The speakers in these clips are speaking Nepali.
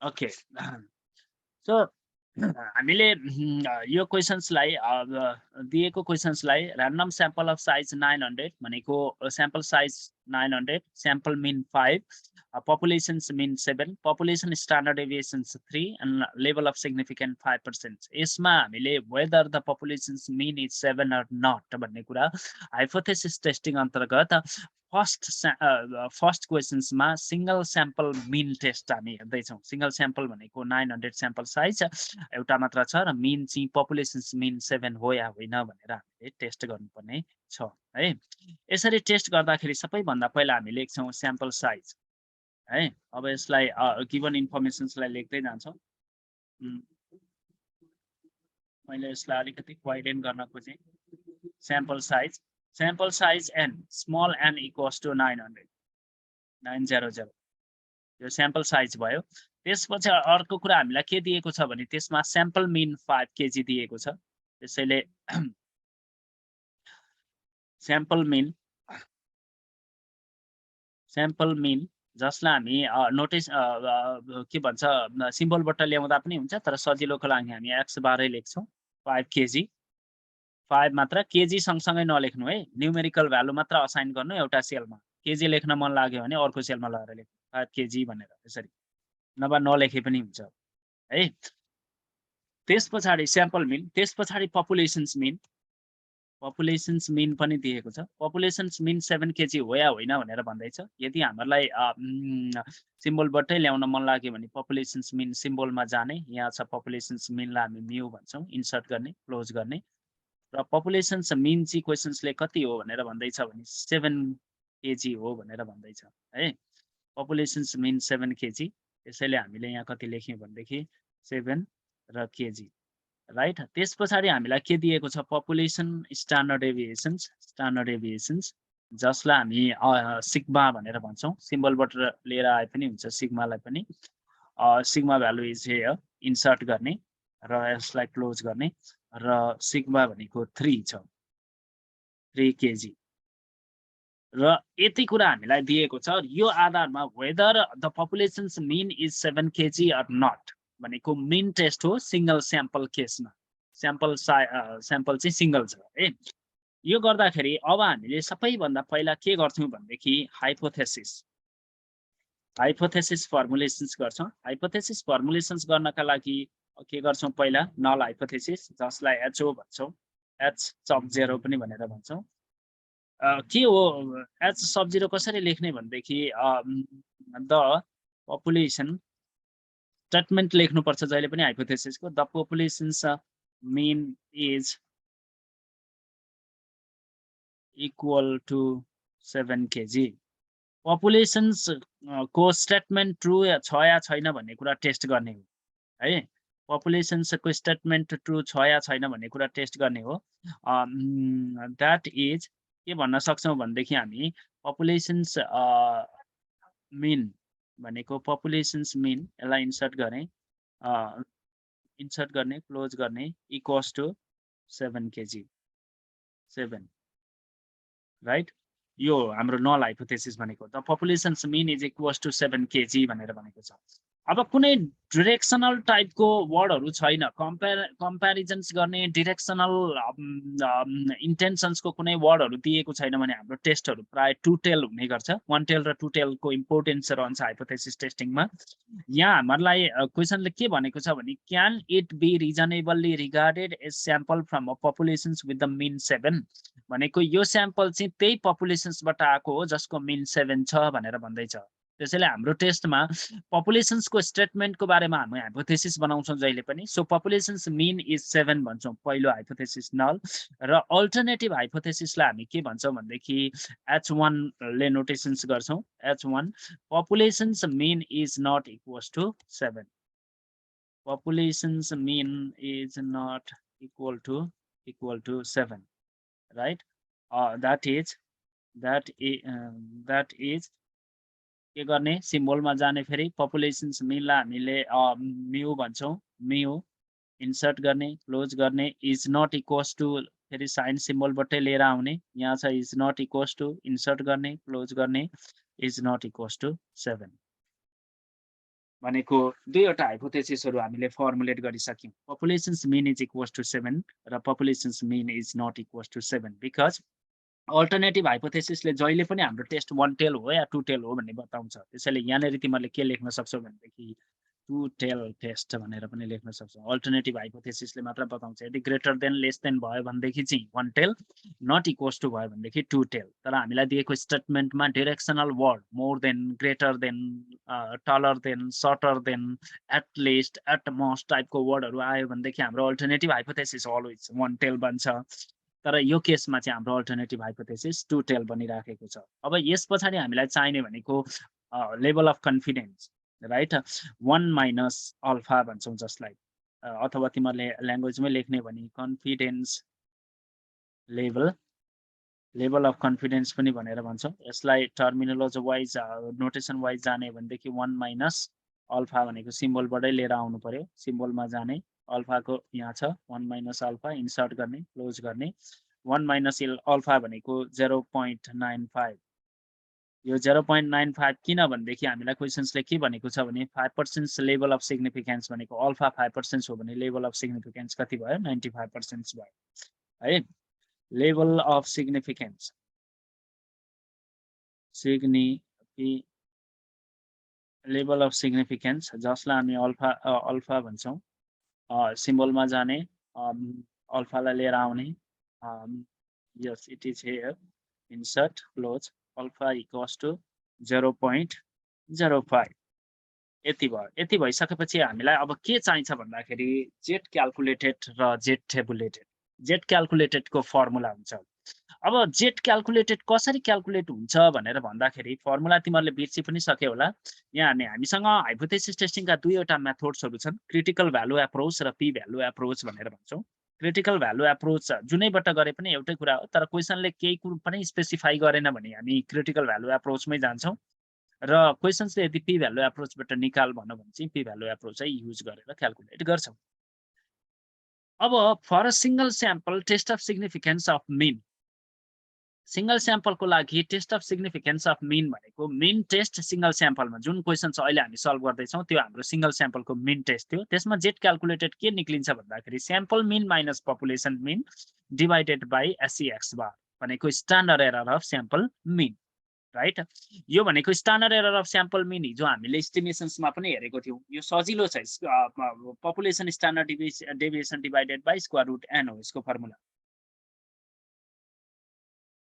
ओके सो हामीले यो क्वेशन्सलाई दिएको क्वेशन्सलाई ऱ्यान्डम स्याम्पल अफ साइज 900 भनेको sample size 900 sample mean 5 populations mean 7 population standard deviations 3 and level of significant 5%। यसमा हामीले whether the populations mean is 7 or not भन्ने कुरा हाइपोथेसिस टेस्टिङ अन्तर्गत फर्स्ट क्वेसन्समा सिंगल स्याम्पल मिन टेस्ट हामी हेर्दैछौँ। सिंगल स्याम्पल भनेको 900 स्याम्पल साइज एउटा मात्र छ र मिन चाहिँ पपुलेसन्स मिन 7 हो या होइन भनेर हामीले टेस्ट गर्नुपर्ने छ है। यसरी टेस्ट गर्दाखेरि सबैभन्दा पहिला हामी लेख्छौँ स्याम्पल साइज है। अब यसलाई गिभन इन्फर्मेसन्सलाई लेख्दै जान्छौँ। मैले यसलाई अलिकति वाइडेन गर्न खोजेँ। Sample size n small n equals to 900 यो स्याम्पल साइज भयो। त्यसपछि अर्को कुरा हामीलाई के दिएको छ भने त्यसमा स्याम्पल मिन 5 केजी दिएको छ। त्यसैले स्याम्पल मिन जसलाई हामी नोटिस के भन्छ सिम्बलबाट ल्याउँदा पनि हुन्छ, तर सजिलोको लागि हामी x बारै लेख्छौँ। 5 केजी 5 मात्र केजी सँगसँगै नलेख्नु है, न्युमेरिकल भ्यालु मात्र असाइन गर्नु एउटा सेलमा। केजी लेख्न मन लाग्यो भने अर्को सेलमा लगाएर लेख्नु 5 केजी भनेर, यसरी नभए नलेखे पनि हुन्छ है। त्यस पछाडि स्याम्पल मिन, त्यस पछाडि पपुलेसन्स मिन पनि दिएको छ। पपुलेसन्स मिन 7 केजी हो या होइन भनेर भन्दैछ। यदि हामीलाई सिम्बलबाटै ल्याउन मन लाग्यो भने पपुलेसन्स मिन सिम्बलमा जाने, यहाँ छ पपुलेसन्स मिनलाई हामी म्यु भन्छौँ, इन्सर्ट गर्ने क्लोज गर्ने। र पपुलेसन्स मिन चाहिँ क्वेसन्सले कति हो भनेर भन्दैछ भने 7 केजी हो भनेर भन्दैछ है। पपुलेसन्स मिन 7 केजी, त्यसैले हामीले यहाँ कति लेख्यौँ भनेदेखि 7 र केजी राइट। त्यस पछाडि हामीलाई के दिएको छ पपुलेसन स्ट्यान्डर्ड डेभिएसन्स जसलाई हामी सिग्मा भनेर भन्छौँ। सिम्बलबाट लिएर आए पनि हुन्छ सिग्मालाई पनि। Sigma value is here, insert गर्ने र यसलाई क्लोज गर्ने र सिग्मा भनेको 3 छ, 3 केजी। र यति कुरा हामीलाई दिएको छ। यो आधारमा whether the populations mean is 7 KG or not भनेको मिन टेस्ट हो सिंगल स्याम्पल केसमा। स्याम्पल चाहिँ सिंगल छ है। यो गर्दाखेरि अब हामीले सबैभन्दा पहिला के गर्छौँ भनेदेखि हाइपोथेसिस फर्मुलेसन्स गर्छौँ। हाइपोथेसिस फर्मुलेसन्स गर्नका लागि के गर्छौँ पहिला नल हाइपोथेसिस जसलाई HO भन्छौँ, H सब 0 पनि भनेर भन्छौँ। के हो H सब 0 कसरी लेख्ने भनेदेखि द पपुलेसन स्टेटमेन्ट लेख्नुपर्छ जहिले पनि हाइपोथेसिसको। The populations mean is equal to 7 KG. Populations को स्टेटमेन्ट ट्रु छ या छैन भन्ने कुरा टेस्ट गर्ने हो है। पपुलेसन्सको स्टेटमेन्ट ट्रु छ या छैन भन्ने कुरा टेस्ट गर्ने हो। द्याट इज के भन्न सक्छौँ भनेदेखि हामी पपुलेसन्स मिन भनेको पपुलेसन्स मिन, यसलाई इन्सर्ट गर्ने क्लोज गर्ने इक्वल्स टु 7 केजी 7 राइट। यो हाम्रो नल हाइपोथेसिस भनेको the populations mean is equals to 7 KG भनेर भनेको छ। अब कुनै डिरेक्सनल टाइपको वर्डहरू छैन, कम्प्यारिजन्स गर्ने डिरेक्सनल इन्टेन्सन्सको कुनै वर्डहरू दिएको छैन भने हाम्रो टेस्टहरू प्राय टु टेल हुने गर्छ। 1 टेल र 2 टेलको इम्पोर्टेन्स रहन्छ हाइपोथेसिस टेस्टिङमा। यहाँ हामीलाई क्वेसनले के भनेको छ भने can it be reasonably regarded as sample from a populations with the mean 7 भनेको यो स्याम्पल चाहिँ त्यही पपुलेसन्सबाट आएको हो जसको मिन 7 छ भनेर भन्दैछ। त्यसैले हाम्रो टेस्टमा पपुलेसन्सको स्टेटमेन्टको बारेमा हामी हाइपोथेसिस बनाउँछौँ जहिले पनि। सो पपुलेसन्स मिन इज 7 भन्छौँ पहिलो हाइपोथेसिस नल। र अल्टरनेटिभ हाइपोथेसिसलाई हामी के भन्छौँ भनेदेखि H1 ले नोटेसन्स गर्छौँ। H1 populations mean is not equals to 7। Populations mean is not equal to 7 right. That is के गर्ने सिम्बलमा जाने, फेरि पपुलेसन्स मिनलाई हामीले म्यु भन्छौँ, म्यु इन्सर्ट गर्ने क्लोज गर्ने इज नट इक्वल्स टु फेरि साइन सिम्बलबाटै लिएर आउने, यहाँ छ is not equals to insert गर्ने क्लोज गर्ने इज नट इक्वल्स टु 7। भनेको दुईवटा हाइपोथेसिसहरु हामीले फर्मुलेट गरिसक्यौं populations mean is equals to 7 र populations mean is not equals to 7 because alternative हाइपोथेसिसले जहिले पनि हाम्रो टेस्ट 1 टेल हो या 2 टेल हो भन्ने बताउँछ त्यसैले यहाँनेरि तिमीहरूले के लेख्न सक्छौ भनेदेखि 2 टेल टेस्ट भनेर पनि लेख्न सक्छौ अल्टरनेटिभ हाइपोथेसिसले मात्र बताउँछ यदि ग्रेटर देन लेस देन भयो भनेदेखि चाहिँ 1 टेल नट इक्वल्स टु भयो भनेदेखि 2 टेल तर हामीलाई दिएको स्टेटमेन्टमा directional word more than greater than taller than shorter than at least at most टाइपको वर्डहरु आयो भनेदेखि हाम्रो अल्टरनेटिभ हाइपोथेसिस अलवेज 1 टेल बन्छ तर यो केसमा चाहिँ हाम्रो अल्टरनेटिभ हाइपोथेसिस 2 टेल बनिराखेको छ अब यस पछाडी हामीलाई चाहिने भनेको level of confidence right 1 minus alpha भन्छौं जसलाई अथवा तिमीहरूले ल्याङ्ग्वेजमै लेख्ने भने कन्फिडेन्स लेभल अफ कन्फिडेन्स पनि भनेर भन्छौं यसलाई टर्मिनोलोजी वाइज नोटेसन वाइज जाने भनेदेखि 1 माइनस अल्फा भनेको सिम्बलबाटै लिएर आउनु पर्यो सिम्बलमा जाने अल्फाको यहाँ छ 1 माइनस अल्फा इन्सर्ट गर्ने क्लोज गर्ने 1 माइनस अल्फा भनेको 0.95 यो 0.95 किन भनेदेखि हामीलाई क्वेशन्सले के भनेको छ भने 5% लेभल अफ सिग्निफिकेन्स भनेको अल्फा 5% हो भने लेभल अफ सिग्निफिकेन्स कति भयो 95% भयो है level of significance level of significance जसलाई हामी अल्फा भन्छौं सिम्बलमा जाने अल्फालाई लिएर आउने yes it is here insert close alpha equals to 0.05 यति भइसकेपछि हामीलाई अब के चाहिन्छ भन्दाखेरि जेट क्याल्कुलेटेड र जेट टेबुलेटेड जेट क्याल्कुलेटेड को फर्मुला हुन्छ अब जेट क्याल्कुलेटेड कसरी क्याल्कुलेट हुन्छ भनेर भन्दाखेरि फर्मुला तिमीहरूले बिर्सि पनि सक्यौ होला यहाँ हामीसँग हाइपोथेसिस टेस्टिङका दुईवटा मेथड्सहरु छन् क्रिटिकल भ्यालु एप्रोच र पी भ्यालु एप्रोच भनेर भन्छौं क्रिटिकल भ्यालु एप्रोच जुनैबाट गरे पनि एउटै कुरा हो तर क्वेशनले केही कुरो पनि स्पेसिफाई गरेन भने हामी क्रिटिकल भ्यालु एप्रोचमै जान्छौं र क्वेशन्सले यदि पी भ्यालु एप्रोचबाट निकाल भन्नु भने चाहिँ पी भ्यालु एप्रोच चाहिँ युज गरेर क्याल्कुलेट गर्छौं अब for a single sample test of significance of mean single sample को लागि test of significance of mean भनेको मीन टेस्ट सिंगल स्याम्पलमा जुन क्वेशन छ अहिले हामी सल्भ गर्दै छौं त्यो हाम्रो सिंगल स्याम्पल को मीन टेस्ट थियो त्यसमा जेट क्याल्कुलेटेड के निक्लिन्छ भन्दाखेरि sample mean minus population mean divided by S E X bar भनेको standard error of sample mean right यो भनेको standard error of sample mean हिजो हामीले एस्टिमेशन्समा पनि हेरेको थियौं यो सजिलो छ population standard deviation divided by square root N हो यसको फर्मुला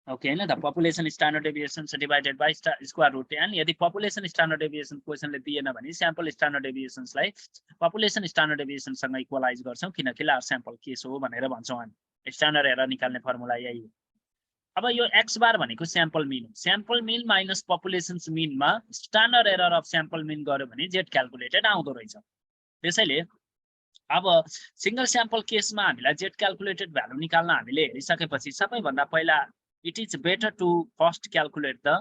ओके हैन त population standard deviation divided by square root N यदि पपुलेसन स्ट्यान्डर्ड डेभिएसन क्वेशनले दिएन भने स्याम्पल स्ट्यान्डर्ड डेभिएसन्सलाई पपुलेसन स्ट्यान्डर्ड डेभिएसनसँग इक्वलाइज गर्छौं किनकि लार्ज स्याम्पल केस हो भनेर भन्छौं हामी स्ट्यान्डर्ड एरर निकाल्ने फर्मुला यही हो अब यो एक्स बार भनेको स्याम्पल मीन हो स्याम्पल मीन माइनस पपुलेसन्स मीनमा standard error of sample mean गर्यो भने जेट क्याल्कुलेटेड आउँदो रहेछ त्यसैले अब सिंगल स्याम्पल केसमा हामीलाई जेट क्याल्कुलेटेड भ्यालु निकाल्न हामीले हेरिसकेपछि सबैभन्दा पहिला it is better to first calculate the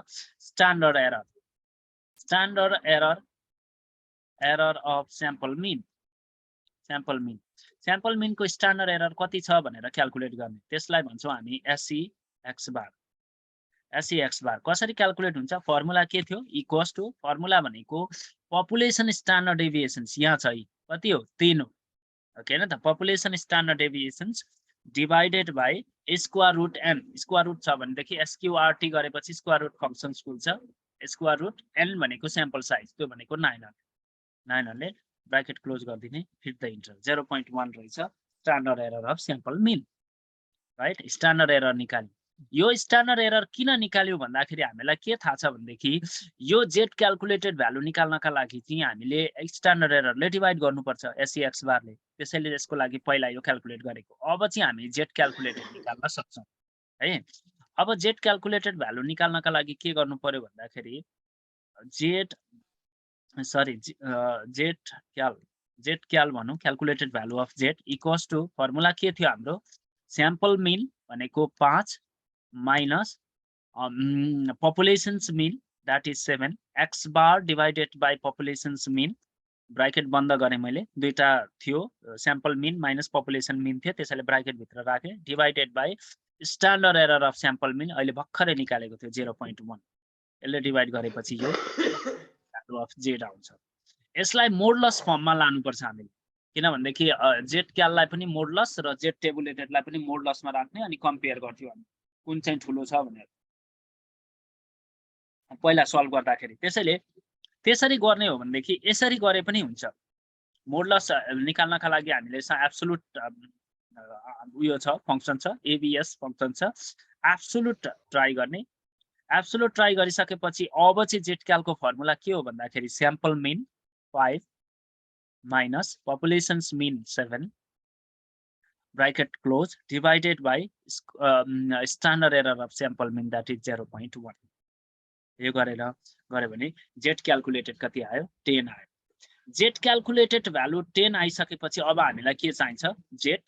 standard error of sample mean को standard error कति छ भनेर क्याल्कुलेट गर्ने त्यसलाई भन्छौं हामी SEX बार कसरी क्याल्कुलेट हुन्छ फर्मुला के थियो इक्वल्स टु फर्मुला भनेको पपुलेसन स्ट्यान्डर्ड डेभिएसन्स यहाँ छ कति हो 3 हो ओके हैन त population standard deviations divided by square root N square root छ भनेदेखि SQRT गरेपछि स्क्वायर रुट फंक्सन खुल्छ स्क्वायर रुट एन भनेको स्याम्पल साइज त्यो भनेको 900 ब्र्याकेट क्लोज गर्दिने फिट द इन्टरभल 0.1 रहेछ standard error of sample mean right standard error निकाल्यो यो स्ट्यान्डर्ड एरर किन निकाल्यो भन्दाखेरि हामीलाई के थाहा छ भनेदेखि यो जेट क्याल्कुलेटेड भ्यालु निकाल्नका लागि चाहिँ हामीले स्ट्यान्डर्ड एररले डिवाइड गर्नुपर्छ SEX बारले त्यसैले यसको लागि पहिला यो क्याल्कुलेट गरेको अब चाहिँ हामी जेट क्याल्कुलेटेड निकाल्न सक्छौं है अब जेट क्याल्कुलेटेड भ्यालु निकाल्नका लागि के गर्नु पर्यो भन्दाखेरि जेट क्याल भनौं calculated value of Z equals to formula के थियो हाम्रो स्याम्पल मीन भनेको 5 minus population's mean that is 7 x bar divided by population's mean bracket बन्द गरे मैले दुईटा थियो sample mean minus population mean थियो त्यसैले ब्राकेट भित्र राखे divided by standard error of sample mean अहिले भर्खरै निकालेको थियो 0.1 यसले डिवाइड गरेपछि यो भ्यालु अफ जेड आउँछ यसलाई मोडलस फर्ममा लानुपर्छ हामीले किनभनेदेखि जेट क्याललाई पनि मोडलस र जेट टेबुलेटेडलाई पनि मोडलसमा राख्ने अनि कम्पेयर गर्थ्यौँ हामी कुन चाहिँ ठुलो छ भनेर पहिला सल्भ गर्दाखेरि त्यसरी गर्ने हो भनेदेखि यसरी गरे पनि हुन्छ मोडलस निकाल्नका लागि हामीले एब्सोल्युट उयो छ फंक्सन छ एबीएस फंक्सन छ एब्सोल्युट ट्राई गर्ने एब्सोल्युट ट्राई गरिसकेपछि अब चाहिँ जेट क्यालको फर्मुला के हो भन्दाखेरि sample mean 5 minus population's mean 7 bracket close divided by standard error of sample mean that is 0.1 यो गरे भने जेट क्याल्कुलेटेड कति आयो 10 आयो जेट क्याल्कुलेटेड भ्यालु 10 आइसकेपछि अब हामीलाई के चाहिन्छ jet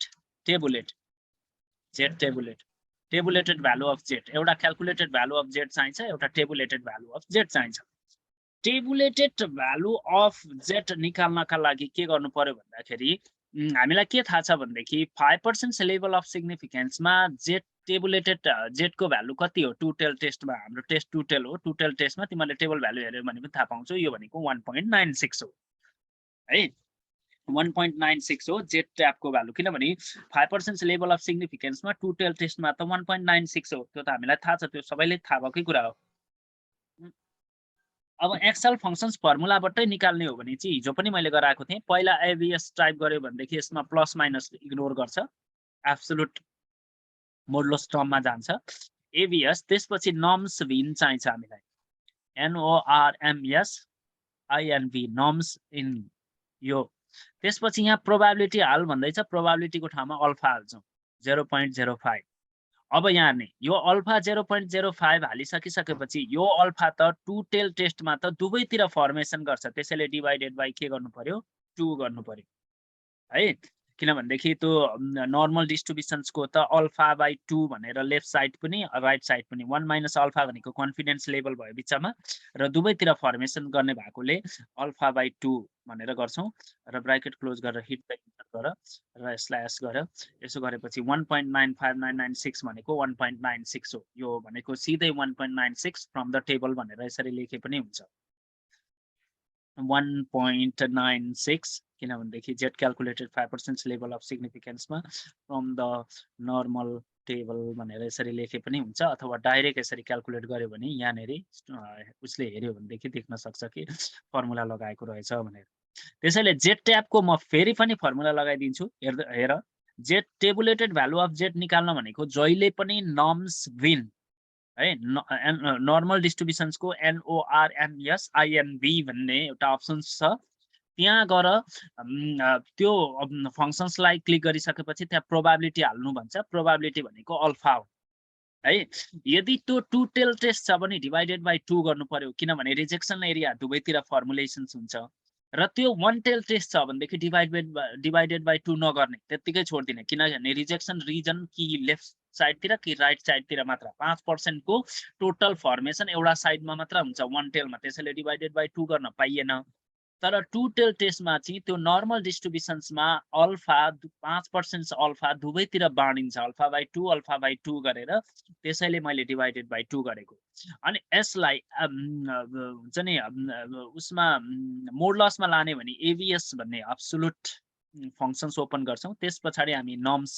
tabulated value of jet एउटा क्याल्कुलेटेड भ्यालु अफ जेट चाहिन्छ एउटा टेबुलेटेड भ्यालु अफ जेट चाहिन्छ टेबुलेटेड भ्यालु अफ जेट निकाल्नका लागि के गर्नु पर्यो भन्दाखेरि हामीलाई के थाहा छ भन्देखि 5% लेभल अफ सिग्निफिकेन्समा जेट टेबुलेटेड जेटको भ्यालु कति हो टु टेल टेस्टमा हाम्रो टेस्ट टु टेल हो टु टेल टेस्टमा तिमीले टेबल भ्यालु हेर्यो भने पनि थाहा पाउँछौ यो भनेको 1.96 हो है 1.96 हो जेट ट्याबको भ्यालु किनभने 5% लेभल अफ सिग्निफिकेन्समा टु टेल टेस्टमा त 1.96 हो त्यो त हामीलाई थाहा छ त्यो सबैले थाहा भएकै कुरा हो अब एक्सेल फंक्शन्स फर्मुलाबाटै निकाल्ने हो भने चाहिँ हिजो पनि मैले गराएको थिएँ पहिला एबीएस टाइप गर्यो भनेदेखि यसमा प्लस माइनस इग्नोर गर्छ एब्सोल्युट मोडुलस टर्ममा जान्छ एबीएस त्यसपछि नर्म्स भिन चाहिन्छ हामीलाई NORMS INV नर्म्स इन यो त्यसपछि यहाँ प्रोबेबिलिटी हाल भन्दैछ प्रोबेबिलिटीको ठाउँमा अल्फा हाल्छौं 0.05 अब यहाँ नि यो अल्फा 0.05 हालिसकिसकेपछि यो अल्फा त टु टेल टेस्टमा त दुवैतिर फर्मेसन गर्छ त्यसैले डिवाइडेड बाइ के गर्नु पर्यो 2 गर्नु पर्यो है किनभनेदेखि त्यो नर्मल डिस्ट्रिब्युसन्सको त अल्फा बाइ 2 भनेर लेफ्ट साइड पनि राइट साइड पनि 1 माइनस अल्फा भनेको कन्फिडेन्स लेभल भयो बिचमा र दुवैतिर फर्मेसन गर्ने भएकोले अल्फा बाइ 2 भनेर गर्छौं र ब्र्याकेट क्लोज गरेर हिट बाइ इन्टर गर र स्ल्यास गर यसो गरेपछि 1.95996 भनेको 1.96 हो यो भनेको सिधै 1.96 फ्रम द टेबल भनेर यसरी लेखे पनि हुन्छ 1.96 किनभनेदेखि जेट क्याल्कुलेटेड 5% लेभल अफ सिग्निफिकेन्समा फ्रम द नर्मल टेबल भनेर यसरी लेखे पनि हुन्छ अथवा डाइरेक्ट यसरी क्याल्कुलेट गर्यो भने यहाँनेरि उसले हेर्यो भनेदेखि देख्न सक्छ कि फर्मुला लगाएको रहेछ भनेर त्यसैले जेट ट्याबको म फेरि पनि फर्मुला लगाइदिन्छु हेर jet tabulated value of jet निकाल्न भनेको जहिले पनि नर्म्स विन है नर्मल डिस्ट्रिब्युसन्सको NORMS INV भन्ने एउटा अप्सन छ त्यहाँ गएर त्यो फंक्सन्सलाई क्लिक गरिसकेपछि त्यहाँ प्रोबेबिलिटी हाल्नु भन्छ प्रोबेबिलिटी भनेको अल्फा हो है यदि त्यो टु टेल टेस्ट छ भने डिवाइडेड बाइ 2 गर्नु पर्यो किनभने रिजेक्सन एरिया दुवैतिर फर्मुलेसन्स हुन्छ र त्यो 1 टेल टेस्ट छ भनेदेखि डिवाइडेड बाइ 2 नगर्ने त्यतिकै छोड्दिने किनभने रिजेक्सन रिजन कि लेफ्ट साइडतिर कि राइट साइडतिर मात्र 5% को टोटल फर्मेसन एउटा साइडमा मात्र हुन्छ 1 टेलमा त्यसैले डिवाइडेड बाइ 2 गर्न पाइएन तर टु टेल टेस्टमा चाहिँ त्यो नर्मल डिस्ट्रिब्युसन्समा अल्फा 5% अल्फा दुवैतिर बाँडिन्छ अल्फा बाइ 2 अल्फा बाइ 2 गरेर त्यसैले मैले डिवाइडेड बाइ 2 गरेको अनि यसलाई हुन्छ नि उसमा मोडुलसमा लाने भने एबीएस भन्ने एब्सोल्युट फंक्सन्स ओपन गर्छौं त्यसपछि हामी नर्म्स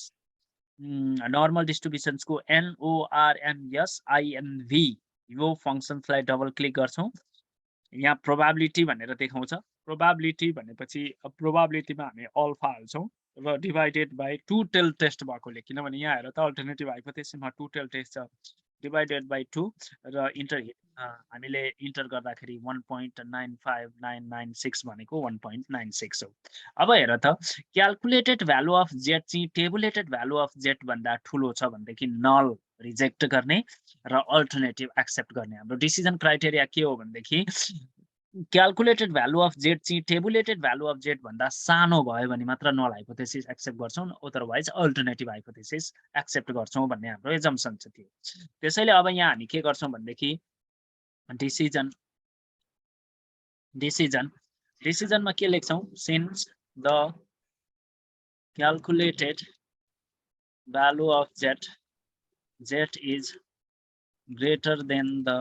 नर्मल डिस्ट्रिब्युसन्सको NORMS INV यो फंक्सन्सलाई डबल क्लिक गर्छौं यहाँ प्रोबेबिलिटी भनेर देखाउँछ प्रोबेबिलिटी भनेपछि प्रोबेबिलिटीमा हामी अल्फा हाल्छौं र divided by two tail test भएकोले किनभने यहाँ हेर त अल्टरनेटिभ हाइपोथेसिसमा टु टेल टेस्ट छ डिवाइडेड बाइ 2 र इन्टर हामीले इन्टर गर्दाखेरि 1.95996 भनेको 1.96 हो अब हेर त क्याल्कुलेटेड भ्यालु अफ जेट चाहिँ टेबुलेटेड भ्यालु अफ जेट भन्दा ठुलो छ भनेदेखि नल रिजेक्ट गर्ने र अल्टरनेटिभ एक्सेप्ट गर्ने हाम्रो डिसिजन क्राइटेरिया के हो भनेदेखि क्याल्कुलेटेड भ्यालु अफ जेट चाहिँ टेबुलेटेड भ्यालु अफ जेट भन्दा सानो भयो भने मात्र नल हाइपोथेसिस एक्सेप्ट गर्छौं अदरवाइज अल्टरनेटिभ हाइपोथेसिस एक्सेप्ट गर्छौं भन्ने हाम्रो एजम्पसन छ त्यो त्यसैले अब यहाँ हामी के गर्छौं भनेदेखि डिसिजनमा के लेख्छौं since the calculated value of Z is greater than the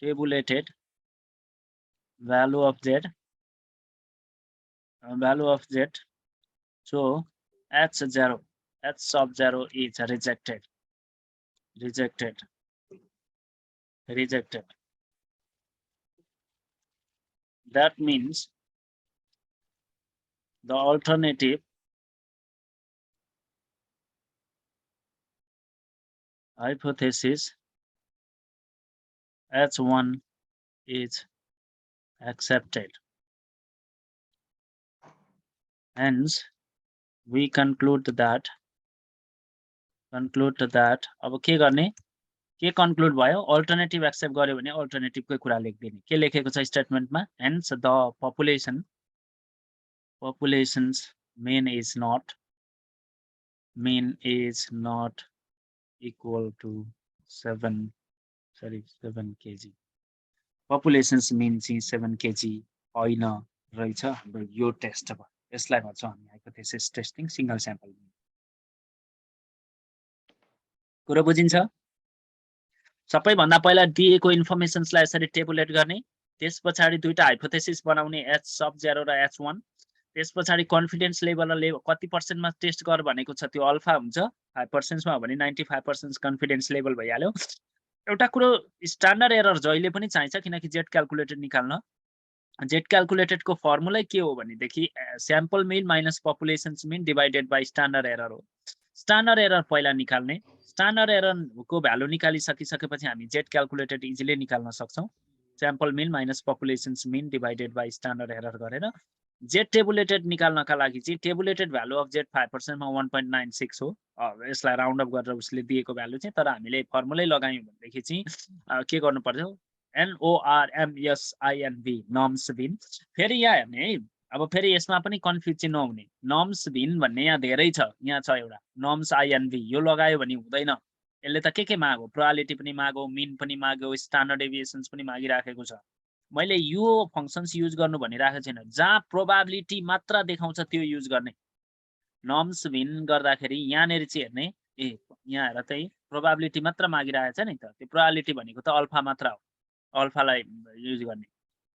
tabulated value of z value of z. So h0, h sub 0 is rejected. That means the alternative hypothesis H1 is accepted. Hence, we conclude that अब के गर्ने के कन्क्लुड भयो अल्टरनेटिभ एक्सेप्ट गर्यो भने अल्टरनेटिभकै कुरा लेख्दिने के लेखेको छ स्टेटमेन्टमा hence the population's mean is not equal to 7 kg. Population's mean चाहिँ 7 kg होइन रहेछ हाम्रो यो टेस्टमा यसलाई भन्छौँ हामी हाइपोथेसिस टेस्टिङ सिंगल स्याम्पल कुरा बुझिन्छ सबैभन्दा पहिला दिएको इन्फर्मेसन्सलाई यसरी टेबुलेट गर्ने त्यसपछि दुईटा हाइपोथेसिस बनाउने h sub 0 र h1 त्यसपछि कन्फिडेन्स लेभल कति पर्सेन्टमा टेस्ट गर भनेको छ त्यो अल्फा हुन्छ 5% मा हो भने 95% कन्फिडेन्स लेभल भइहाल्यो एउटा कुरो स्ट्यान्डर्ड एरर जहिले पनि चाहिन्छ किनकि जेट क्याल्कुलेटेड निकाल्न जेट क्याल्कुलेटेड को फर्मुला के हो भनेदेखि sample mean minus population's mean divided by standard error हो स्ट्यान्डर्ड एरर पहिला निकाल्ने स्ट्यान्डर्ड एरर को भ्यालु निकालिसकिसकेपछि हामी जेट क्याल्कुलेटेड इजिली निकाल्न सक्छौं sample mean minus population's mean divided by standard error गरेर जेट टेबुलेटेड निकाल्नका लागि चाहिँ टेबुलेटेड भ्यालु अफ जेट 5% मा 1.96 हो यसलाई राउन्ड अप गरेर उसले दिएको भ्यालु चाहिँ तर हामीले फर्मुलै लगायौं भनेदेखि चाहिँ के गर्नु पर्छ NORMSINV नर्म्स बिन फेरि यहाँ हेर्ने है अब फेरि यसमा पनि कन्फ्युज चाहिँ नहुने नर्म्स बिन भन्ने यहाँ धेरै छ यहाँ छ एउटा नर्म्स INV यो लगायो भने हुँदैन यसले त के माग्यो प्रोबेबिलिटी पनि माग्यो मिन पनि माग्यो स्ट्यान्डर्ड डेभिएसन्स पनि मागिराखेको छ मैले यो फंक्शन्स युज गर्नु भनिराखेको छैन जहाँ प्रोबेबिलिटी मात्र देखाउँछ त्यो युज गर्ने नर्म्स बिन गर्दाखेरि यहाँनेरि चाहिँ हेर्ने यहाँ हेर त प्रोबेबिलिटी मात्र मागिराखेको छ नि त त्यो प्रोबेबिलिटी भनेको त अल्फा मात्र हो अल्फालाई युज गर्ने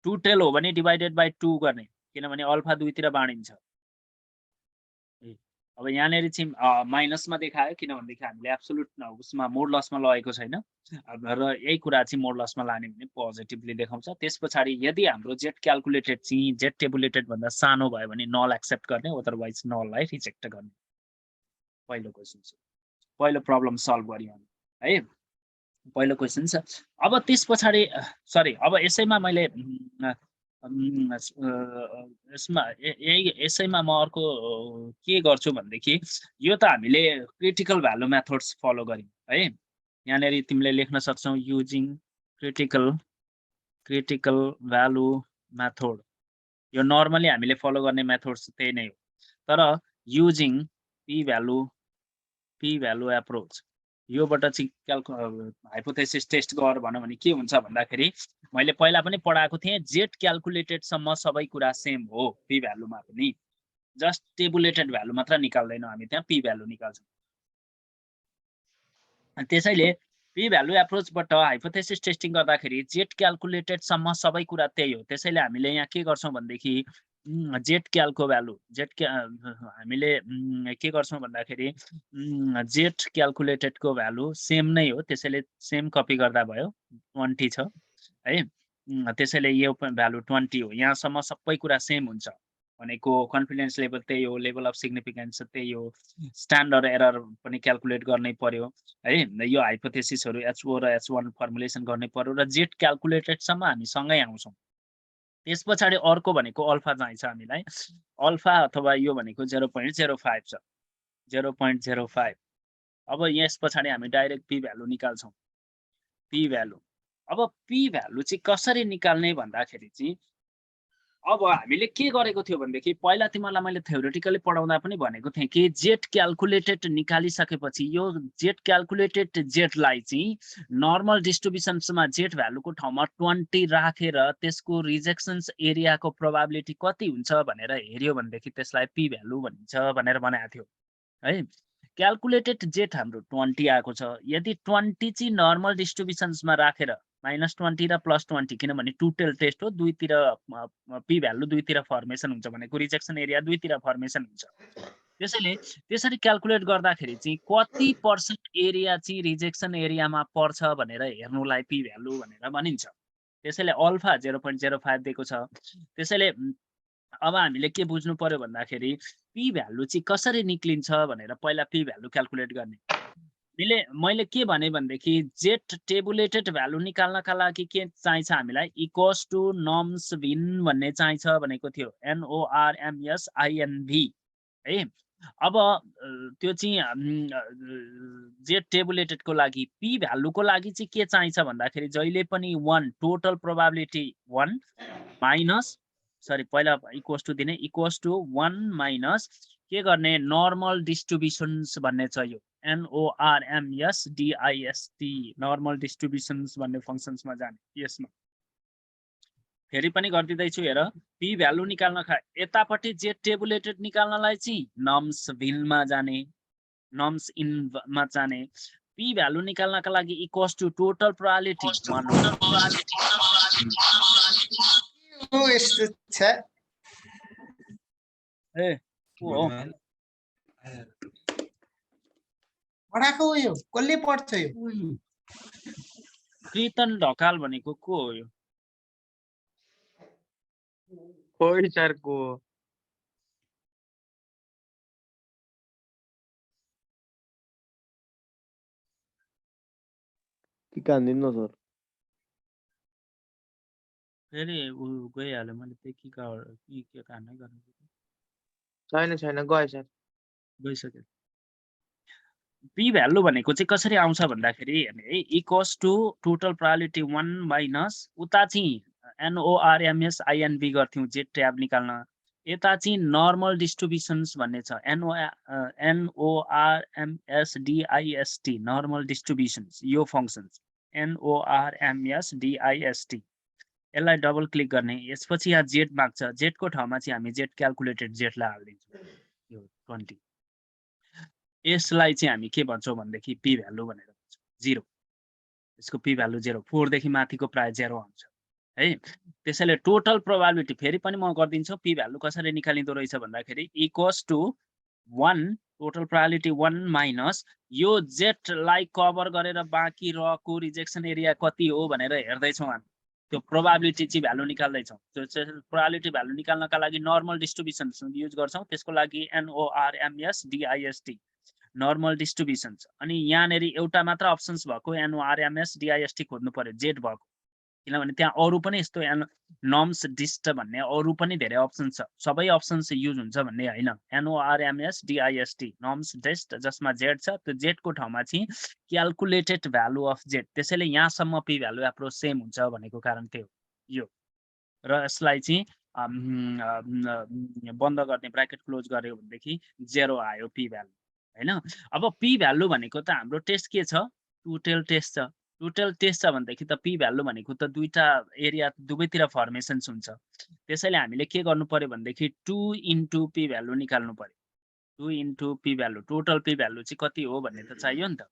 2 टेल हो भने डिवाइडेड बाइ 2 गर्ने किनभने अल्फा दुईतिर बाँडिन्छ अब यहाँनेरि चाहिँ माइनसमा देखायो किनभनेदेखि हामीले एब्सोल्युट उसमा मोडलसमा लगेको छैन र यही कुरा चाहिँ मोडलसमा लाने भने पोजिटिभली देखाउँछ त्यसपछि यदि हाम्रो जेट क्याल्कुलेटेड चाहिँ जेट टेबुलेटेड भन्दा सानो भयो भने नल एक्सेप्ट गर्ने अदरवाइज नललाई रिजेक्ट गर्ने पहिलो क्वेशन पहिलो प्रब्लम सल्भ गरियो है पहिलो क्वेशन छ अब त्यसपछि सरी अब यसैमा मैले यसैमा म अर्को के गर्छु भनेदेखि यो त हामीले क्रिटिकल भ्यालु मेथड्स फलो गर्यौं है यहाँनेरि तिमीले लेख्न सक्छौ युजिङ क्रिटिकल भ्यालु मेथड यो नर्मली हामीले फलो गर्ने मेथड्स त्यही नै हो तर युजिङ p भ्यालु एप्रोच योबाट चाहिँ हाइपोथेसिस टेस्ट गर भन्नु भने के हुन्छ भन्दाखेरि मैले पहिला पनि पढाएको थिएँ जेट क्याल्कुलेटेड सम्म सबै कुरा सेम हो p भ्यालुमा पनि जस्ट टेबुलेटेड भ्यालु मात्र निकाल्दैनौ हामी त्यहाँ p भ्यालु निकाल्छौं अनि त्यसैले p भ्यालु एप्रोचबाट हाइपोथेसिस टेस्टिङ गर्दाखेरि जेट क्याल्कुलेटेड सम्म सबै कुरा त्यही हो त्यसैले हामीले यहाँ के गर्छौं भन्देखि जेट क्यालको भ्यालु हामीले के गर्छौं भन्दाखेरि जेट क्याल्कुलेटेड को भ्यालु सेम नै हो त्यसैले सेम कपी गर्दा भयो 20 छ है त्यसैले यो भ्यालु 20 हो यहाँसम्म सबै कुरा सेम हुन्छ भनेको कन्फिडेन्स लेभल त्यही हो लेभल अफ सिग्निफिकेन्स त्यही हो स्ट्यान्डर्ड एरर पनि क्याल्कुलेट गर्नै पर्यो है यो हाइपोथेसिसहरु H0 र H1 फर्मुलेसन गर्नै पर्यो र जेट क्याल्कुलेटेड सम्म हामी सँगै आउँछौं त्यसपछि अर्को भनेको अल्फा चाहिन्छ हामीलाई अल्फा अथवा यो भनेको 0.05 छ 0.05 अब यसपछि हामी डाइरेक्ट p भ्यालु निकाल्छौं p भ्यालु अब p भ्यालु चाहिँ कसरी निकाल्ने भन्दाखेरि चाहिँ अब हामीले के गरेको थियो भन्देखि पहिला तिमीलाई मैले थ्योरेटिकली पढाउँदा पनि भनेको थिएँ कि जेट क्याल्कुलेटेड निकालिसकेपछि यो जेट क्याल्कुलेटेड जेटलाई चाहिँ नर्मल डिस्ट्रिब्युसन्समा जेट भ्यालुको ठाउँमा 20 राखेर त्यसको रिजेक्सन्स एरियाको प्रोबेबिलिटी कति हुन्छ भनेर हेर्यो भनेदेखि त्यसलाई p भ्यालु भनिन्छ भनेर बनाएको थियो है क्याल्कुलेटेड जेट हाम्रो 20 आएको छ यदि 20 चाहिँ नर्मल डिस्ट्रिब्युसन्समा राखेर -20 र +20 किनभने टु टेल टेस्ट हो दुईतिर पी भ्यालु दुईतिर फर्मेसन हुन्छ भनेको रिजेक्सन एरिया दुईतिर फर्मेसन हुन्छ त्यसैले त्यसरी क्याल्कुलेट गर्दाखेरि चाहिँ कति पर्सेन्ट एरिया चाहिँ रिजेक्सन एरियामा पर्छ भनेर हेर्नुलाई पी भ्यालु भनेर भनिन्छ त्यसैले अल्फा 0.05 दिएको छ त्यसैले अब हामीले के बुझ्नु पर्यो भन्दाखेरि पी भ्यालु चाहिँ कसरी निक्लिन्छ भनेर पहिला पी भ्यालु क्याल्कुलेट गर्ने मैले के भने भनेदेखि जेट टेबुलेटेड भ्यालु निकाल्नका लागि के चाहिन्छ हामीलाई इक्वल्स टु नर्म्स भिन भन्ने चाहिन्छ भनेको थियो NORMSINV है अब त्यो चाहिँ जेट टेबुलेटेडको लागि पी भ्यालुको लागि चाहिँ के चाहिन्छ भन्दाखेरि जहिले पनि 1 टोटल प्रोबाबिलिटी 1 माइनस सरी पहिला इक्वल्स टु दिने इक्वल्स टु 1 माइनस के गर्ने नर्मल डिस्ट्रिब्युसन्स भन्ने चाहियो NORMSDIST नर्मल डिस्ट्रिब्युसन्स भन्ने फंक्सन्समा जाने यसमा फेरि पनि गर्दिदैछु हेर पी भ्यालु निकाल्न यतापट्टि जेट टेबुलेटेड निकाल्नलाई चाहिँ नर्म्स भिनमा जाने नर्म्स इन मा जाने पी भ्यालु निकाल्नका लागि इक्वल्स टु टोटल प्रोबाबिलिटी 1 ओ यस्तो छ ए ओ पढाको यो कसले पढ्छ यो कृतन ढकाल भनेको को हो यो कोही सर को कि कान्दिनु सर फेरि उ गइहाल्यो मैले त्यही के कामै गर्नु छैन गयो सर गइसक्यो पी भ्यालु भनेको चाहिँ कसरी आउँछ भन्दाखेरि है equals to total probability 1 minus उता चाहिँ NORMSINV गर्थ्यौं जेट ट्याब निकाल्न यता चाहिँ नर्मल डिस्ट्रिब्युसन्स भन्ने छ NORMSDIST नर्मल डिस्ट्रिब्युसन्स यो फंक्सन्स NORMSDIST यसलाई डबल क्लिक गर्ने यसपछि यहाँ जेट माग्छ जेटको ठाउँमा चाहिँ हामी जेट क्याल्कुलेटेड जेटलाई हाल्दिन्छौँ यो 20 यसलाई चाहिँ हामी के भन्छौँ भन्देखि पी भ्यालु भनेर भन्छौँ 0 यसको पी भ्यालु 0 4 देखि माथिको प्राय 0 आउँछ है त्यसैले टोटल प्रोबाबिलिटी फेरि पनि म गर्दिन्छु पी भ्यालु कसरी निकालिँदो रहेछ भन्दाखेरि equals to 1 total probability 1 minus यो जेटलाई कभर गरेर बाँकी रहेको रिजेक्सन एरिया कति हो भनेर हेर्दैछौँ हामी त्यो प्रोबाबिलिटी चाहिँ भ्यालु निकाल्दैछौँ त्यो प्रोबाबिलिटी भ्यालु निकाल्नका लागि नर्मल डिस्ट्रिब्युसन्स युज गर्छौँ त्यसको लागि NORMSDIST नर्मल डिस्ट्रिब्युसन्स अनि यहाँनेरि एउटा मात्र अप्सन्स भएको NORMSDIST खोज्नु पर्यो जेट भएको किनभने त्यहाँ अरु पनि यस्तो नर्म्स डिस्ट भन्ने अरु पनि धेरै अप्सन छ सबै अप्सन्स युज हुन्छ भन्ने हैन NORMSDIST नर्म्स डिस्ट जसमा जेट छ त्यो जेटको ठाउँमा चाहिँ क्याल्कुलेटेड भ्यालु अफ जेट त्यसैले यहाँसम्म पी भ्यालु एप्रोच सेम हुन्छ भनेको कारण त्यो यो र यसलाई चाहिँ बन्द गर्ने ब्र्याकेट क्लोज गर्यो भनेदेखि 0 आयो पी भ्यालु हैन अब पी भ्यालु भनेको त हाम्रो टेस्ट के छ टु टेल टेस्ट छ टु टेल टेस्ट छ भनेदेखि त पी भ्यालु भनेको त दुईटा एरिया दुवैतिर फर्मेसन्स हुन्छ त्यसैले हामीले के गर्नु पर्यो भनेदेखि 2 इन्टु पी भ्यालु निकाल्नु पर्यो 2 into p value total p value चाहिँ कति हो भन्ने त चाहियो नि त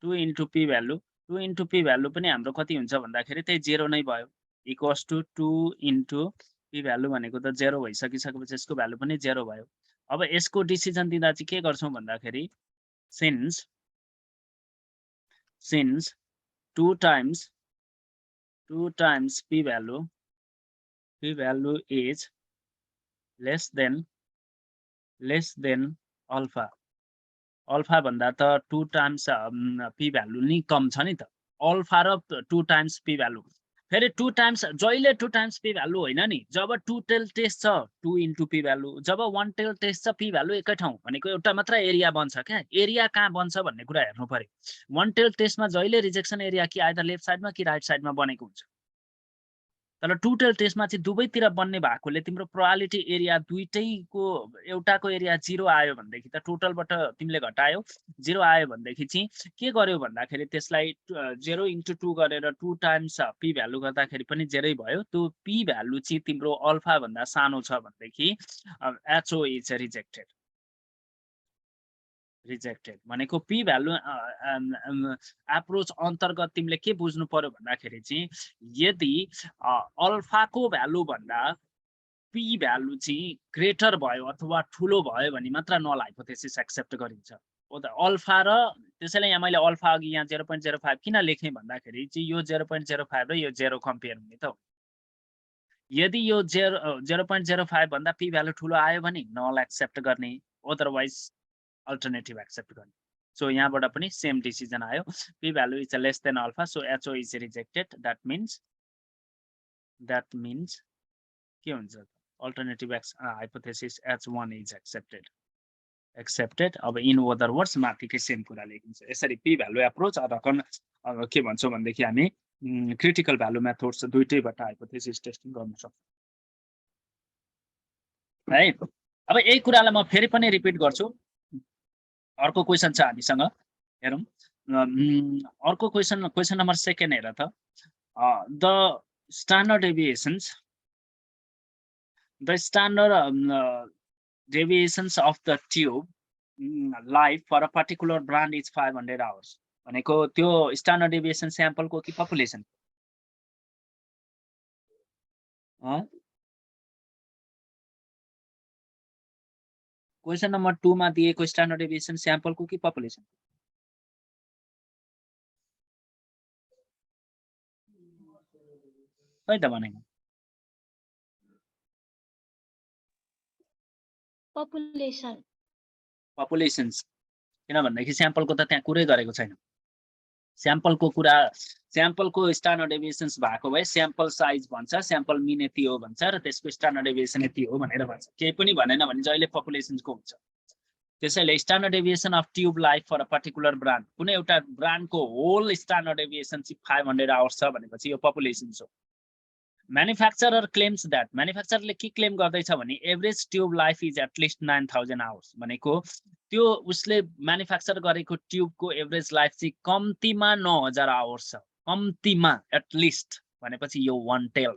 2 into p value 2 into p value पनि हाम्रो कति हुन्छ भन्दाखेरि त्यही 0 नै भयो equals to 2 into p value भनेको त 0 भइसकिसकेपछि यसको भ्यालु पनि 0 भयो अब यसको डिसिजन दिँदा चाहिँ के गर्छौं भन्दाखेरि since 2 times p value is less than alpha भन्दा त 2 times p value नि कम छ नि त अल्फा र 2 times p value फेरि 2 times जहिले 2 times p value होइन नि जब 2 टेल टेस्ट छ 2 इन्टु p value जब 1 टेल टेस्ट छ p value एकै ठाउँ भनेको एउटा मात्र एरिया बन्छ क्या एरिया कहाँ बन्छ भन्ने कुरा हेर्नु पर्यो 1 टेल टेस्टमा जहिले रिजेक्सन एरिया कि आइदर लेफ्ट साइडमा कि राइट साइडमा बनेको हुन्छ तर 2 टेल टेस्टमा चाहिँ दुवैतिर बन्ने भएकोले तिम्रो प्रोबाबिलिटी एरिया दुईटैको एउटाको एरिया 0 आयो भनेदेखि त टोटलबाट तिमीले घटायो 0 आयो भनेदेखि चाहिँ के गर्यो भन्दाखेरि त्यसलाई 0 इन्टु 2 गरेर 2 टाइम्स p भ्यालु गर्दाखेरि पनि 0 भयो त्यो p भ्यालु चाहिँ तिम्रो अल्फा भन्दा सानो छ भनेदेखि HO इज रिजेक्टेड रिजेक्टेड भनेको पी भ्यालु एप्रोच अन्तर्गत तिमीले के बुझ्नु पर्यो भन्दाखेरि चाहिँ यदि अल्फाको भ्यालु भन्दा पी भ्यालु चाहिँ ग्रेटर भयो अथवा ठुलो भयो भने मात्र नल हाइपोथेसिस एक्सेप्ट गरिन्छ। हो त अल्फा र त्यसैले यहाँ मैले अल्फा अघि यहाँ 0.05 किन लेखेँ भन्दाखेरि चाहिँ यो 0.05 र यो 0 कम्पेयर हुने त हो। यदि यो 0.05 भन्दा पी भ्यालु ठुलो आयो भने नल एक्सेप्ट गर्ने, अदरवाइज अल्टरनेटिभ एक्सेप्ट गर्ने। सो यहाँबाट पनि सेम डिसिजन आयो, P value is less than alpha, so HO is rejected. That means के हुन्छ alternative hypothesis H1 is accepted. अब इन अदर वर्ड्स माथिकै सेम कुरा लेखिन्छ। यसरी पी भ्यालु एप्रोच र के भन्छौँ भनेदेखि हामी क्रिटिकल भ्यालु मेथड्स दुईटैबाट हाइपोथेसिस टेस्टिङ गर्न सक्छौँ है। अब यही कुरालाई म फेरि पनि रिपिट गर्छु। अर्को क्वेसन छ हामीसँग, हेरौँ। अर्को क्वेसन नम्बर 2 हेर त। The standard deviations of the tube life for a particular brand is 500 hours भनेको त्यो स्ट्यान्डर्ड डेभिएसन स्याम्पलको कि पपुलेसन? क्वेसन नम्बर 2 मा दिएको स्ट्यान्डर्ड डेभिएसन स्याम्पलको कि पपुलेसन? खै त भनेको पपुलेसन्स, किनभनेदेखि स्याम्पलको त त्यहाँ कुरै गरेको छैन। स्याम्पलको स्ट्यान्डर्ड डेभिएसन्स भएको भए स्याम्पल साइज भन्छ, स्याम्पल मिन यति हो भन्छ र त्यसको स्ट्यान्डर्ड डेभिएसन यति हो भनेर भन्छ। केही पनि भनेन भने जहिले पपुलेसन्सको हुन्छ। त्यसैले standard deviation of tube life for a particular brand, कुनै एउटा ब्रान्डको होल स्ट्यान्डर्ड डेभिएसन चाहिँ 500 आवर्स छ भनेपछि यो पपुलेसन्स हो। म्यानुफ्याक्चरर क्लेम्स द्याट, म्यानुफ्याक्चरले के क्लेम गर्दैछ भने average tube life is at least 9000 hours भनेको त्यो उसले म्यानुफ्याक्चर गरेको ट्युबको एभरेज लाइफ चाहिँ कम्तीमा 9000 आवर्स छ, कम्तीमा एटलिस्ट भनेपछि यो वान टेल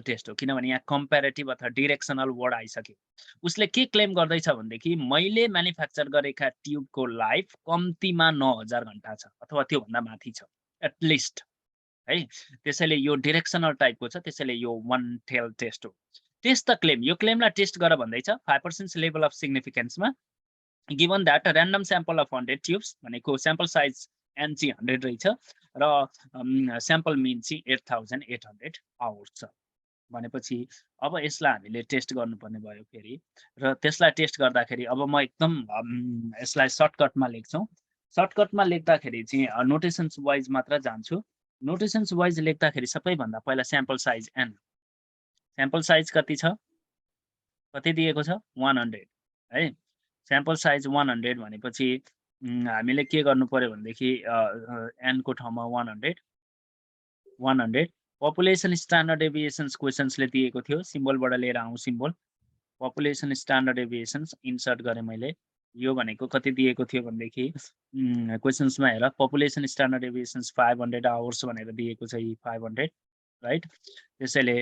टेस्ट हो। किनभने यहाँ कम्पेरेटिभ अथवा डिरेक्सनल वर्ड आइसक्यो। उसले के क्लेम गर्दैछ भनेदेखि मैले म्यानुफ्याक्चर गरेका ट्युबको लाइफ कम्तीमा 9000 घण्टा छ अथवा त्योभन्दा माथि छ एटलिस्ट है। त्यसैले यो डिरेक्सनल टाइपको छ, त्यसैले यो वान टेल टेस्ट हो। टेस्ट द क्लेम, यो क्लेमलाई टेस्ट गर भन्दैछ 5% लेभल अफ सिग्निफिकेन्समा given that random sample of 100 tubes भनेको स्याम्पल साइज एन चाहिँ 100 रहेछ र स्याम्पल मिन चाहिँ 8800 आवर्स छ भनेपछि अब यसलाई हामीले टेस्ट गर्नुपर्ने भयो फेरि। र त्यसलाई टेस्ट गर्दाखेरि अब म एकदम यसलाई सर्टकटमा लेख्छौँ। सर्टकटमा लेख्दाखेरि चाहिँ नोटेसन्स वाइज मात्र जान्छु। नोटेसन्स वाइज लेख्दाखेरि सबैभन्दा पहिला sample size n, sample size कति छ, कति दिएको छ 100 है। स्याम्पल साइज 100 भनेपछि हामीले के गर्नु पर्यो भनेदेखि एन को ठाउँमा 100 पपुलेसन स्ट्यान्डर्ड डेभिएसन्स क्वेसन्सले दिएको थियो, सिम्बलबाट लिएर आउँ सिम्बल। पपुलेसन स्ट्यान्डर्ड डेभिएसन्स इन्सर्ट गरेँ मैले। यो भनेको कति दिएको थियो भनेदेखि क्वेसन्समा हेर, पपुलेसन स्ट्यान्डर्ड डेभिएसन्स 500 आवर्स भनेर दिएको छ, 500 राइट। त्यसैले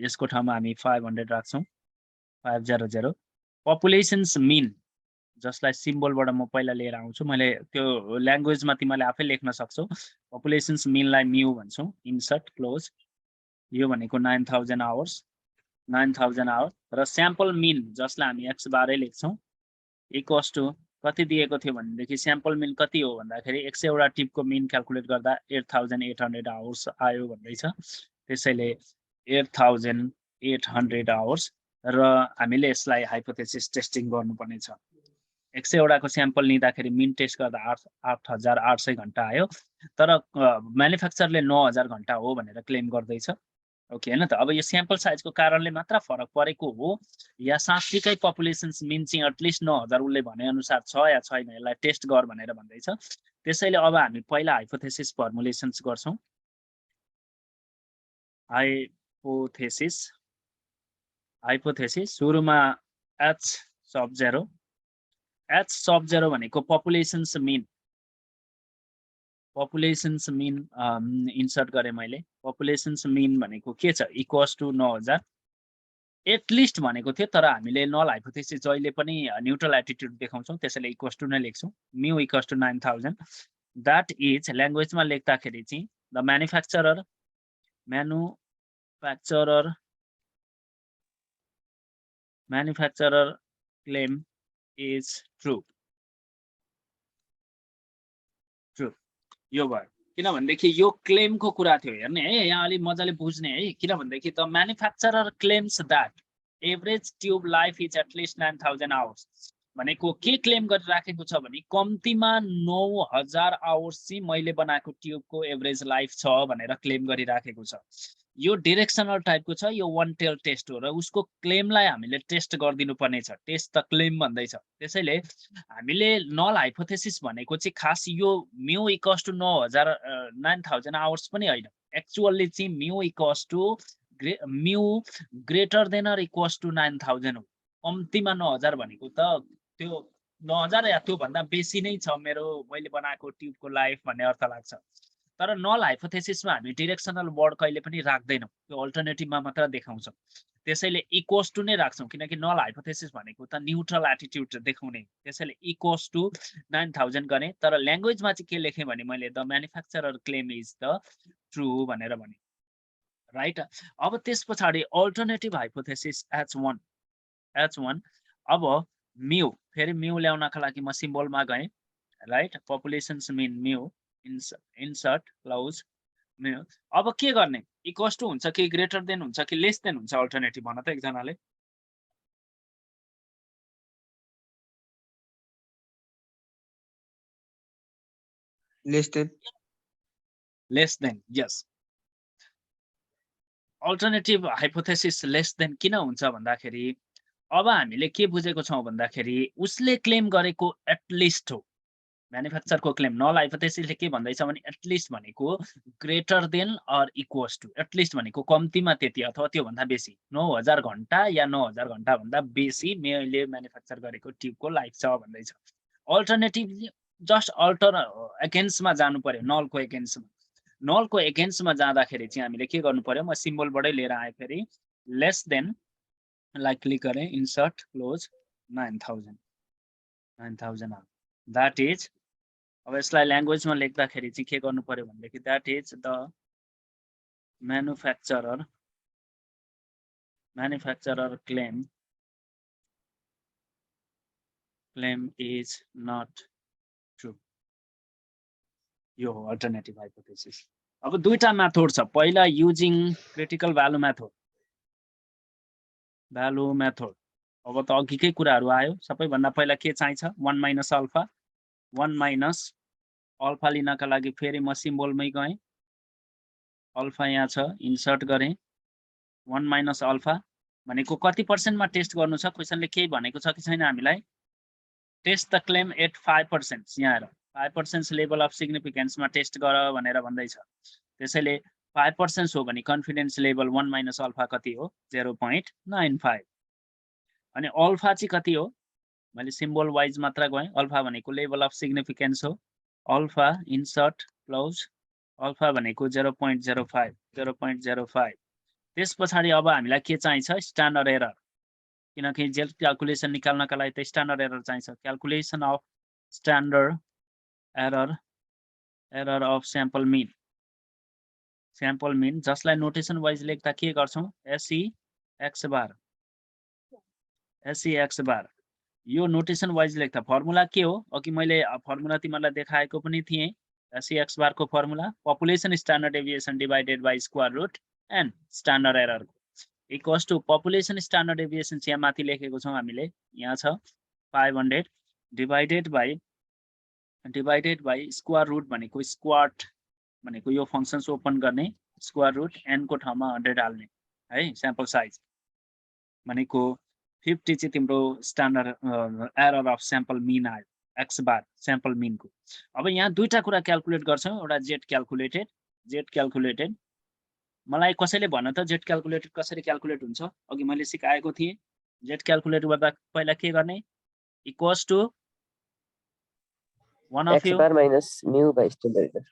यसको ठाउँमा हामी 500 राख्छौँ, 500। पपुलेसन्स मिन जसलाई सिम्बलबाट म पहिला लिएर आउँछु, मैले त्यो ल्याङ्ग्वेजमा तिमीले आफै लेख्न सक्छौ। पपुलेसन्स मिनलाई म्यू भन्छौँ, इन्सर्ट क्लोज। यो भनेको 9000 आवर्स, 9000 आवर्स र स्याम्पल मिन जसलाई हामी एक्स बारै लेख्छौँ इक्वल्स टु कति दिएको थियो भनेदेखि स्याम्पल मिन कति हो भन्दाखेरि 100 वटा टिपको मिन क्याल्कुलेट गर्दा 8800 आवर्स आयो भन्दैछ। त्यसैले 8800 आवर्स र हामीले यसलाई हाइपोथेसिस टेस्टिङ गर्नुपर्ने छ। 100 वटाको स्याम्पल लिँदाखेरि मिन टेस्ट गर्दा 8800 घण्टा आयो, तर म्यानुफ्याक्चरले 9000 घण्टा हो भनेर क्लेम गर्दैछ। ओके हैन त। अब यो स्याम्पल साइजको कारणले मात्र फरक परेको हो या साँच्चीकै पपुलेसन्स मिन चाहिँ एटलिस्ट 9000 उसले भने अनुसार छ या छैन यसलाई टेस्ट गर भनेर भन्दैछ। त्यसैले अब हामी पहिला हाइपोथेसिस फर्मुलेसन्स गर्छौँ। हाइपोथेसिस सुरुमा h सब 0, h सब 0 भनेको पपुलेसन्स मिन इन्सर्ट गरेँ मैले। पपुलेसन्स मिन भनेको के छ, इक्वल्स टु 9000 एटलिस्ट भनेको थियो तर हामीले नल हाइपोथेसिस जहिले पनि न्युट्रल एटिट्युड देखाउँछौँ त्यसैले इक्वल्स टु नै लेख्छौँ mu equals to 9000 that is ल्याङ्ग्वेजमा लेख्दाखेरि चाहिँ the manufacturer claim is true यो भयो किनभनेदेखि यो क्लेमको कुरा थियो हेर्ने है यहाँ अलिक मजाले बुझ्ने है किनभनेदेखि the manufacturer claims that average tube life is at least 9000 hours भनेको के क्लेम गरिराखेको छ भने कम्तीमा 9000 आवर्स चाहिँ मैले बनाएको ट्युबको एभरेज लाइफ छ भनेर क्लेम गरिराखेको छ यो डिरेक्सनल टाइपको छ यो वान टेल टेस्ट हो र उसको क्लेमलाई हामीले टेस्ट गरिदिनु पर्ने छ टेस्ट द क्लेम भन्दैछ त्यसैले हामीले नल हाइपोथेसिस भनेको चाहिँ खास यो म्यू इक्वल्स टु 9000 आवर्स पनि होइन एक्चुअल्ली चाहिँ mu equals to mu greater than or equals to 9000 हो कम्तीमा 9000 भनेको त त्यो 9000 या त्योभन्दा बेसी नै छ मैले बनाएको ट्युबको लाइफ भन्ने अर्थ लाग्छ तर नल हाइपोथेसिसमा हामी डिरेक्सनल वर्ड कहिले पनि राख्दैनौँ त्यो अल्टरनेटिभमा मात्र देखाउँछौँ त्यसैले इक्वल्स टु नै राख्छौँ किनकि नल हाइपोथेसिस भनेको त न्युट्रल एटिट्युड देखाउने त्यसैले इक्वल्स टु 9000 गर्ने तर ल्याङ्ग्वेजमा चाहिँ के लेखेँ भने मैले the manufacturer claim is the true भनेर भने राइट अब त्यस पछाडि अल्टरनेटिभ हाइपोथेसिस H1 अब म्यू फेरि म्यू ल्याउनका लागि म सिम्बलमा गएँ right population's mean mu insert close mu अब के गर्ने इक्वल्स टु हुन्छ कि ग्रेटर देन हुन्छ कि लेस देन हुन्छ अल्टरनेटिभ भन त एकजनाले लेस देन यस अल्टरनेटिभ हाइपोथेसिस लेस देन किन हुन्छ भन्दाखेरि अब हामीले के बुझेको छौँ भन्दाखेरि उसले क्लेम गरेको एटलिस्ट हो म्यानुफ्याक्चरको क्लेम नल हाइपोथेसिसले के भन्दैछ भने एटलिस्ट भनेको greater than or equals to at least भनेको कम्तीमा त्यति अथवा त्योभन्दा बेसी 9000 घण्टा या 9000 घण्टा भन्दा बेसी मैले म्यानुफ्याक्चर गरेको ट्युबको लाइफ छ भन्दैछ अल्टरनेटिभ जस्ट एगेन्स्टमा जानु पर्यो नलको एगेन्स्टमा जाँदाखेरि चाहिँ हामीले के गर्नु पर्यो म सिम्बलबाटै लिएर आएँ फेरि लेस देन लाइक क्लिक गरेँ इन्सर्ट क्लोज 9000 द्याट इज अब यसलाई ल्याङ्ग्वेजमा लेख्दाखेरि चाहिँ के गर्नु पर्यो भनेदेखि that is the manufacturer claim is not true यो हो अल्टरनेटिभ हाइपोथेसिस अब दुईटा मेथड छ पहिला युजिङ क्रिटिकल भ्यालु मेथड अब त अघिकै कुराहरू आयो सबैभन्दा पहिला के चाहिन्छ 1 माइनस अल्फा लिनका लागि फेरि म सिम्बलमै गएँ अल्फा यहाँ छ इन्सर्ट गरेँ 1 माइनस अल्फा भनेको कति पर्सेन्टमा टेस्ट गर्नु छ क्वेसनले केही भनेको छ कि छैन हामीलाई टेस्ट द क्लेम एट 5% यहाँ हेर 5% लेभल अफ सिग्निफिकेन्समा टेस्ट गर भनेर भन्दैछ त्यसैले 5% हो भने कन्फिडेन्स लेभल 1 माइनस अल्फा कति हो 0.95 अनि अल्फा चाहिँ कति हो मैले सिम्बल वाइज मात्र गएँ अल्फा भनेको लेभल अफ सिग्निफिकेन्स हो अल्फा इन्सर्ट क्लोज अल्फा भनेको 0.05 त्यस पछाडि अब हामीलाई के चाहिन्छ स्ट्यान्डर्ड एरर किनकि जेल क्याल्कुलेसन निकाल्नका लागि त स्ट्यान्डर्ड एरर चाहिन्छ calculation of standard error of sample mean जसलाई नोटेसन वाइज लेख्दा के गर्छौँ एसई एक्स बार यो नोटेसन वाइज लेख्दा फर्मुला के हो अघि मैले फर्मुला तिमीलाई देखाएको पनि थिएँ एसई एक्स बारको formula population standard deviation divided by square root and standard error equals to population standard deviation यहाँ माथि लेखेको छौँ हामीले यहाँ छ 500 डिभाइडेड बाइ स्क्वायर रुट भनेको स्क्वाड भनेको यो फङ्सन्स ओपन गर्ने स्क्वायर रुट एन को ठाउँमा 100 हाल्ने है स्याम्पल साइज भनेको 50 चाहिँ तिम्रो standard error of sample mean आयो एक्स बार स्याम्पल मिनको अब यहाँ दुईटा कुरा क्याल्कुलेट गर्छौँ एउटा जेड क्याल्कुलेटेड मलाई कसैले भन त जेड क्याल्कुलेटेड कसरी क्याल्कुलेट हुन्छ अघि मैले सिकाएको थिएँ जेड क्याल्कुलेट गर्दा पहिला के गर्ने equals to 1 of x bar minus mu by standard error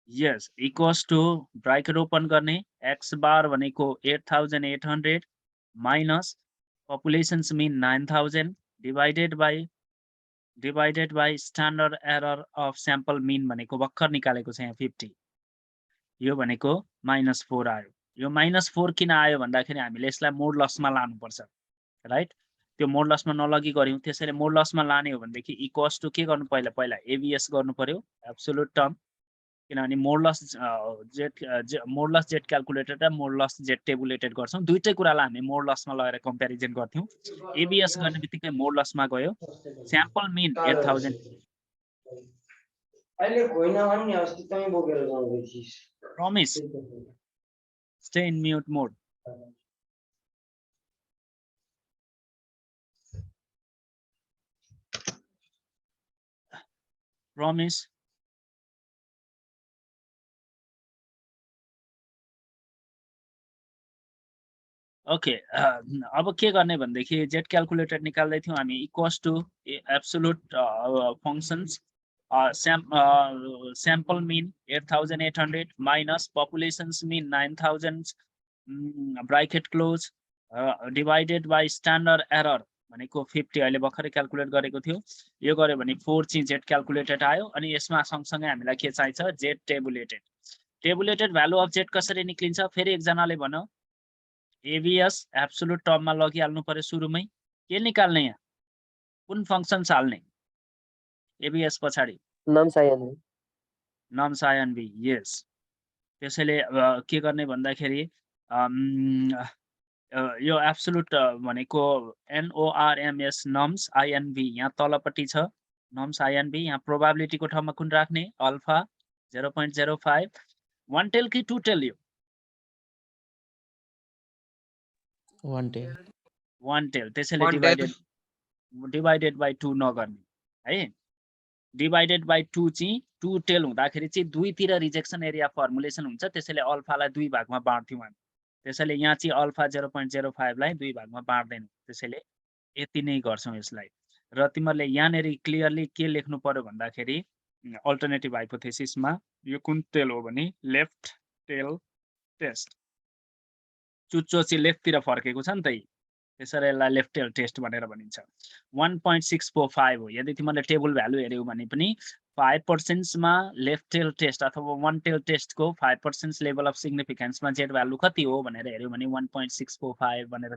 यस इक्वल्स टु ब्राकेट ओपन गर्ने एक्स बार भनेको 8800 minus population's mean 9000 divided by standard error of sample mean भनेको भर्खर निकालेको छ यहाँ 50 यो भनेको -4 आयो। यो -4 किन आयो भन्दाखेरि हामीले यसलाई मोडलसमा लानुपर्छ राइट। त्यो मोडलसमा नलगी गर्यौँ त्यसैले मोडलसमा लाने हो भनेदेखि इक्वल्स टु के गर्नु पहिला एबिएस गर्नु पर्यो एब्सोल्युट टर्म किनभने मोडलस जेड क्याल्कुलेटेड र मोडलस जेड टेबुलेटेड गर्छौँ दुईटै कुरालाई हामी मोडलसमा लगेर कम्पेरिजन गर्थ्यौँ। एबिएस गर्ने बित्तिकै मोडलसमा गयो स्याम्पल मिन 8000 अहिले कोइना भन्ने अस्ति तै बोकेर जाउँदै थिइस् promise stay in mute mode promise okay अब के गर्ने भनेदेखि जेड क्याल्कुलेटेड निकाल्दै थियौँ हामी equals to absolute functions sample mean 8800 minus population's mean 9000 bracket close divided by standard error भनेको 50 अहिले भर्खरै क्याल्कुलेट गरेको थियो। यो गर्यो भने 4 चाहिँ जेड क्याल्कुलेटेड आयो अनि यसमा सँगसँगै हामीलाई के चाहिन्छ Z tabulated value of Z कसरी निक्लिन्छ फेरि एकजनाले भन्यो एबिएस एब्सोल्युट टर्ममा लगिहाल्नु पर्यो सुरुमै के निकाल्ने यहाँ कुन फङ्सन्स हाल्ने एबिएस पछाडि नम्स आइएनबी यस त्यसैले के गर्ने भन्दाखेरि यो एब्सोल्युट भनेको एनओआरएमएस नम्स आइएनबी यहाँ तलपट्टि छ नम्स आइएनबी यहाँ प्रोबाबिलिटीको ठाउँमा कुन राख्ने अल्फा 0.05 1 टेल कि 2 टेल यो 1 टेल 1 टेल त्यसैले डिभाइडेड बाई 2 नगर्ने है डिभाइडेड बाई 2 चाहिँ 2 टेल हुँदाखेरि चाहिँ दुईतिर रिजेक्सन एरिया फर्मुलेसन हुन्छ त्यसैले अल्फालाई 2 भागमा बाँड्थ्यौँ हामी त्यसैले यहाँ चाहिँ अल्फा 0.05 लाई 2 भागमा बाँड्दैनौँ त्यसैले यति नै गर्छौँ यसलाई र तिमीहरूले यहाँनेरि क्लियरली के लेख्नु पर्यो भन्दाखेरि अल्टरनेटिभ हाइपोथेसिसमा यो कुन टेल हो भने लेफ्ट टेल टेस्ट चुच्चो चाहिँ लेफ्टतिर फर्केको छ नि त त्यसैले यसलाई लेफ्ट टेल टेस्ट भनेर भनिन्छ 1.645 हो। यदि तिमीले टेबल भ्यालु हेर्यौ भने पनि 5% मा लेफ्ट टेल टेस्ट अथवा 1 टेल टेस्टको 5% लेभल अफ सिग्निफिकेन्समा जेड भ्यालु कति हो भनेर हेर्यौ भने 1.645 भनेर